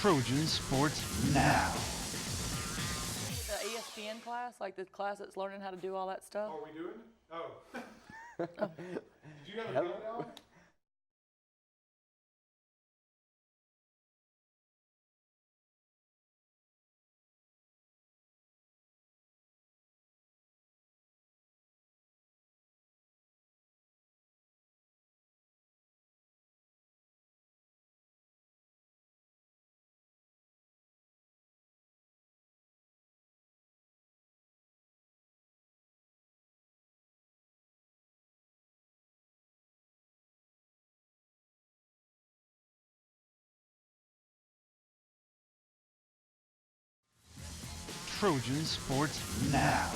Trojan Sports Now. The ESPN class, like the class that's learning how to do all that stuff. Oh, are we doing it? Oh. Did you have a countdown? Trojan Sports Now.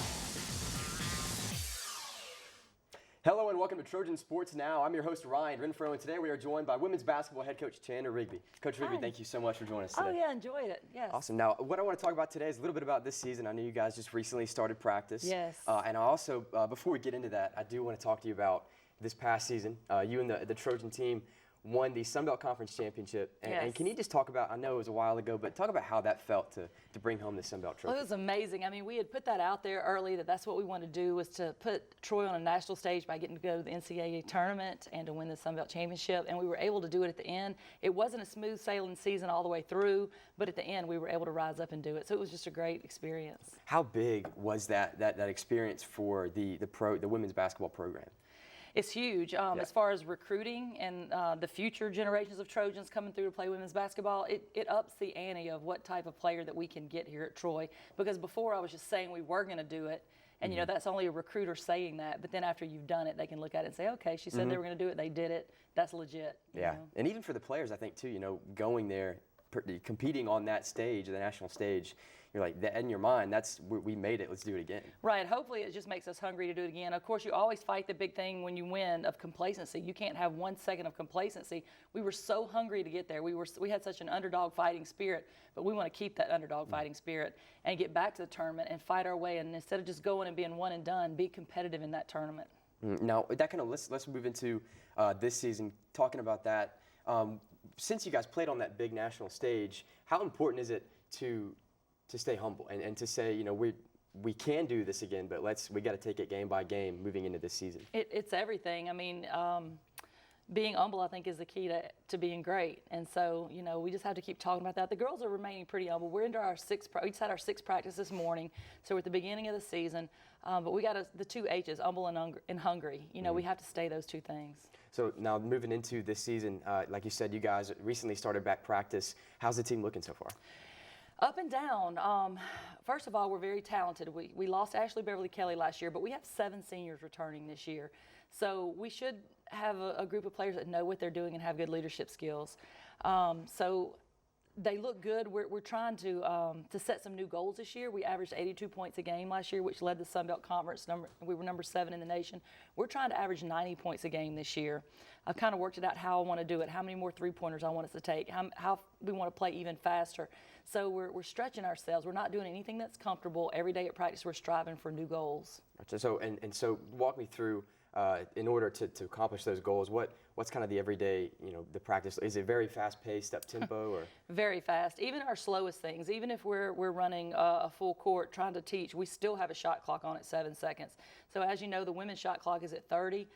Hello and welcome to Trojan Sports Now. I'm your host Ryan Renfro, and today we are joined by women's basketball head coach Chanda Rigby. Coach Rigby, Hi. thank you so much for joining us today. Oh yeah, enjoyed it. Yes. Awesome. Now, what I want to talk about today is a little bit about this season. I know you guys just recently started practice. Yes. And I also, before we get into that, I do want to talk to you about this past season. You and the Trojan team won the Sun Belt Conference Championship. And can you just talk about, I know it was a while ago, but talk about how that felt to bring home the Sun Belt trophy. Well, it was amazing. I mean, we had put that out there early that's what we wanted to do, was to put Troy on a national stage by getting to go to the NCAA tournament and to win the Sun Belt Championship. And we were able to do it at the end. It wasn't a smooth sailing season all the way through, but at the end we were able to rise up and do it. So it was just a great experience. How big was that experience for the women's basketball program? It's huge. As far as recruiting and the future generations of Trojans coming through to play women's basketball, it ups the ante of what type of player that we can get here at Troy. Because before I was just saying we were going to do it, and you know that's only a recruiter saying that. But then after you've done it, they can look at it and say, okay, she said they were going to do it, they did it. That's legit. Yeah, You know? and even for the players, I think too, you know, going there, competing on that stage, the national stage, you're like, in your mind, we made it, let's do it again. Right, hopefully it just makes us hungry to do it again. Of course, you always fight the big thing when you win of complacency. You can't have 1 second of complacency. We were so hungry to get there. We had such an underdog fighting spirit, but we want to keep that underdog fighting spirit and get back to the tournament and fight our way. And instead of just going and being one and done, be competitive in that tournament. Now, that kind of let's move into this season, talking about that. Since you guys played on that big national stage, how important is it to stay humble and to say, you know, we can do this again, but we got to take it game by game moving into this season? It's everything. I mean, being humble, I think, is the key to being great. And so, you know, we just have to keep talking about that. The girls are remaining pretty humble. We're into our we just had our sixth practice this morning, so we're at the beginning of the season. But we got the two H's, humble and hungry. You know, we have to stay those two things. So now moving into this season, like you said, you guys recently started back practice. How's the team looking so far? Up and down. First of all, we're very talented. We lost Ashley Beverly Kelly last year, but we have 7 seniors returning this year. So we should have a group of players that know what they're doing and have good leadership skills. So they look good. We're trying to set some new goals this year. We averaged 82 points a game last year, which led the Sun Belt Conference. We were number 7 in the nation. We're trying to average 90 points a game this year. I've kind of worked it out how I want to do it, how many more three-pointers I want us to take, how we want to play even faster. So we're stretching ourselves. We're not doing anything that's comfortable. Every day at practice, we're striving for new goals. So so walk me through, in order to accomplish those goals, what's kind of the everyday, you know, the practice? Is it very fast-paced, up-tempo, or? Very fast. Even our slowest things, even if we're running a full court trying to teach, we still have a shot clock on at 7 seconds. So as you know, the women's shot clock is at 30.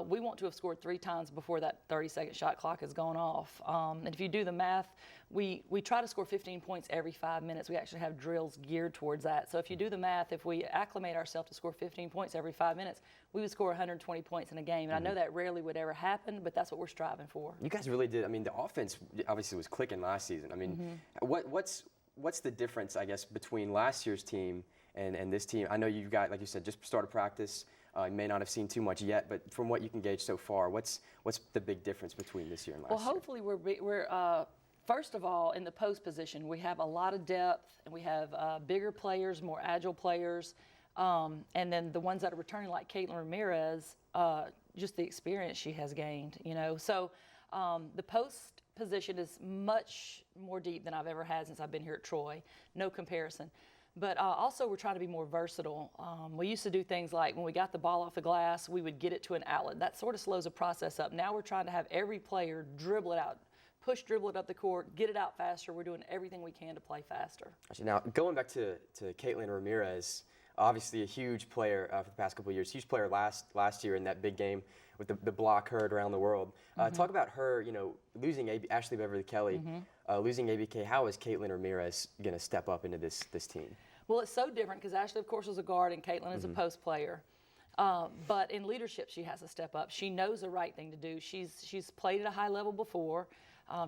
We want to have scored 3 times before that 30-second shot clock has gone off. And if you do the math, we try to score 15 points every 5 minutes. We actually have drills geared towards that. So if you do the math, if we acclimate ourselves to score 15 points every 5 minutes, we would score 120 points in a game. And I know that rarely would ever happen, but that's what we're striving for. You guys really did. I mean, the offense obviously was clicking last season. I mean, what's the difference, I guess, between last year's team and this team? I know you guys, like you said, just started practice. You may not have seen too much yet, but from what you can gauge so far, what's the big difference between this year and last year? Well, hopefully we're first of all, in the post position, we have a lot of depth, and we have bigger players, more agile players, and then the ones that are returning, like Caitlin Ramirez, just the experience she has gained, you know. So the post position is much more deep than I've ever had since I've been here at Troy. No comparison. But also we're trying to be more versatile. We used to do things like when we got the ball off the glass, we would get it to an outlet. That sort of slows the process up. Now we're trying to have every player dribble it out, push dribble it up the court, get it out faster. We're doing everything we can to play faster. Now, going back to Caitlin Ramirez, obviously a huge player for the past couple of years, huge player last year in that big game with the block heard around the world. Talk about her, losing Ashley Beverly Kelly, losing ABK. How is Caitlin Ramirez going to step up into this team? Well, it's so different because Ashley, of course, was a guard and Caitlin is a post player. But in leadership, she has to step up. She knows the right thing to do. She's played at a high level before.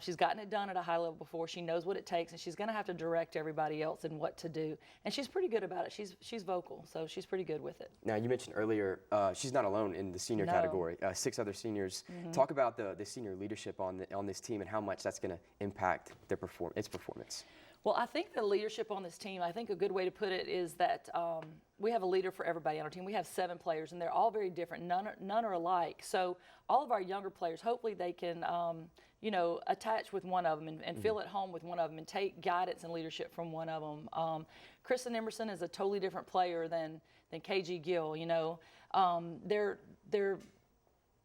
She's gotten it done at a high level before. She knows what it takes, and she's going to have to direct everybody else in what to do. And she's pretty good about it. She's vocal, so she's pretty good with it. Now, you mentioned earlier she's not alone in the senior category. 6 other seniors. Talk about the senior leadership on this team and how much that's going to impact its performance. Well, I think the leadership on this team, I think a good way to put it is that we have a leader for everybody on our team. We have 7 players, and they're all very different. None are alike. So all of our younger players, hopefully they can, attach with one of them and feel at home with one of them and take guidance and leadership from one of them. Kristen Emerson is a totally different player than KG Gill.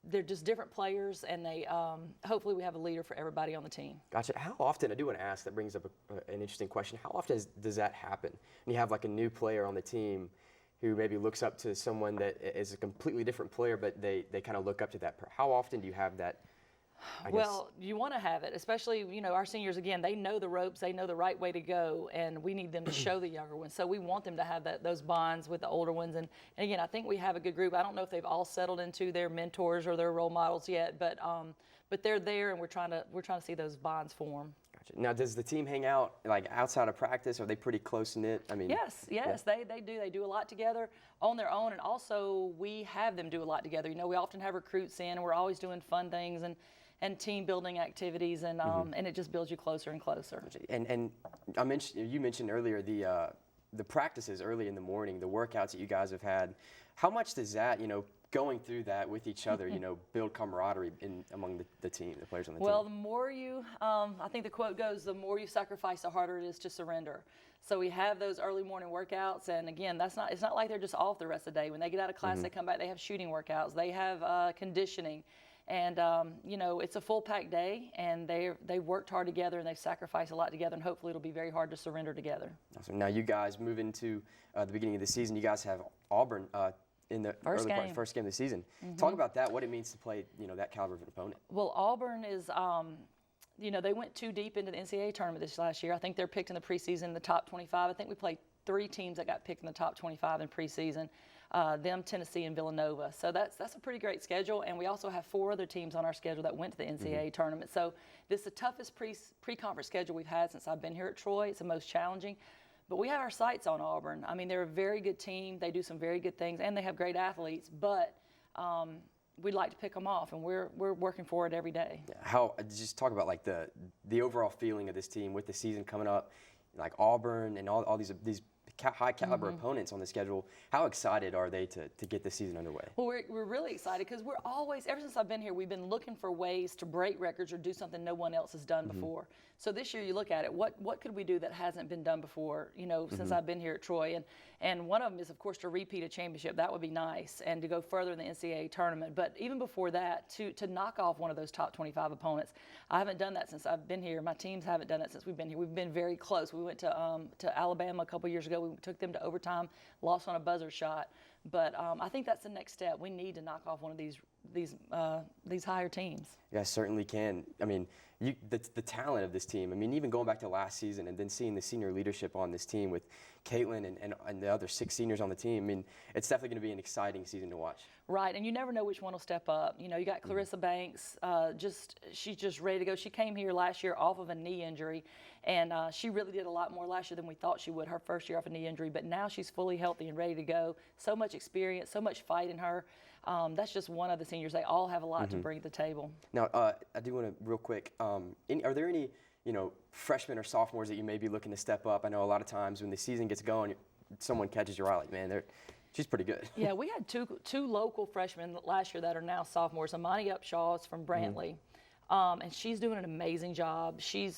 They're just different players, and they hopefully we have a leader for everybody on the team. Gotcha. How often, I do want to ask, that brings up an interesting question, how often does that happen? And you have like a new player on the team who maybe looks up to someone that is a completely different player, but they kind of look up to that. How often do you have that? Well, you want to have it, especially, our seniors, again, they know the ropes, they know the right way to go, and we need them to show the younger ones. So we want them to have those bonds with the older ones. And again, I think we have a good group. I don't know if they've all settled into their mentors or their role models yet, but they're there, and we're trying to see those bonds form. Gotcha. Now, does the team hang out like outside of practice? Are they pretty close-knit? Yes, yeah. they do. They do a lot together on their own, and also we have them do a lot together. We often have recruits in, and we're always doing fun things and team building activities, and and it just builds you closer and closer. And you mentioned earlier the practices early in the morning, the workouts that you guys have had. How much does that, going through that with each other, build camaraderie among the team, the players on the team? Well, the more you, I think the quote goes, the more you sacrifice, the harder it is to surrender. So we have those early morning workouts, and again, it's not like they're just off the rest of the day. When they get out of class, they come back, they have shooting workouts, they have conditioning. And, it's a full-packed day, and they've worked hard together, and they've sacrificed a lot together, and hopefully it'll be very hard to surrender together. Awesome. Now, you guys move into the beginning of the season. You guys have Auburn in the first game of the season. Talk about that, what it means to play, that caliber of an opponent. Well, Auburn is, they went too deep into the NCAA tournament this last year. I think they're picked in the preseason in the top 25. I think we played 3 teams that got picked in the top 25 in preseason. Them, Tennessee, and Villanova. So that's a pretty great schedule, and we also have 4 other teams on our schedule that went to the NCAA tournament. So this is the toughest pre-conference schedule we've had since I've been here at Troy. It's the most challenging, but we have our sights on Auburn. They're a very good team. They do some very good things, and they have great athletes, but we'd like to pick them off, and we're working for it every day. Just talk about like the overall feeling of this team with the season coming up, like Auburn and all these high caliber opponents on the schedule. How excited are they to get this season underway? Well, we're really excited because we're always, ever since I've been here, we've been looking for ways to break records or do something no one else has done before. So this year you look at it, what could we do that hasn't been done before, since I've been here at Troy? And one of them is, of course, to repeat a championship. That would be nice, and to go further in the NCAA tournament. But even before that, to knock off one of those top 25 opponents. I haven't done that since I've been here. My teams haven't done it since we've been here. We've been very close. We went to Alabama a couple years ago. We took them to overtime, lost on a buzzer shot. But I think that's the next step. We need to knock off one of these higher teams. You guys certainly can. The talent of this team. Even going back to last season and then seeing the senior leadership on this team with Caitlin and the other 6 seniors on the team. It's definitely going to be an exciting season to watch. Right, and you never know which one will step up. You got Clarissa Banks. She's just ready to go. She came here last year off of a knee injury, and she really did a lot more last year than we thought she would. Her first year off a knee injury, but now she's fully healthy and ready to go. So much experience, so much fight in her. That's just one of the seniors. They all have a lot to bring to the table. Now, I do want to real quick. Are there any freshmen or sophomores that you may be looking to step up? I know a lot of times when the season gets going, someone catches your eye, like, man, she's pretty good. Yeah, we had two local freshmen last year that are now sophomores. Amani Upshaw is from Brantley. And she's doing an amazing job. She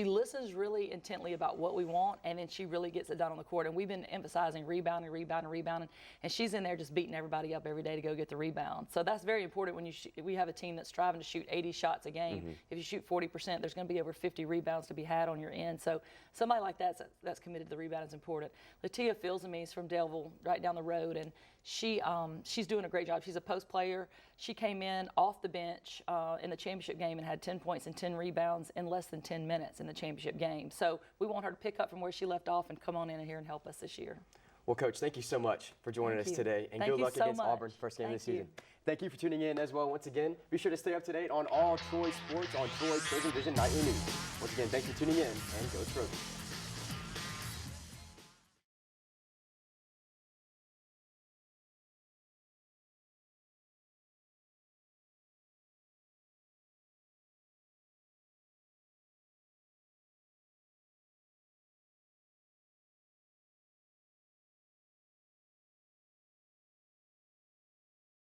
listens really intently about what we want, and then she really gets it done on the court. And we've been emphasizing rebounding, and she's in there just beating everybody up every day to go get the rebound. So that's very important when we have a team that's striving to shoot 80 shots a game. If you shoot 40%, there's going to be over 50 rebounds to be had on your end. So somebody like that's committed to the rebound is important. Latia Filsamy is from Delville, right down the road, and she's doing a great job. She's a post player. She came in off the bench in the championship game and had 10 points and 10 rebounds in less than 10 minutes in the championship game. So we want her to pick up from where she left off and come on in here and help us this year. Well, Coach, thank you so much for joining us today, and good luck against Auburn, first game of the season. Thank you for tuning in as well. Once again, be sure to stay up to date on all Troy sports on Troy Trojan Vision Nightly News. Once again, thanks for tuning in, and go Trojans.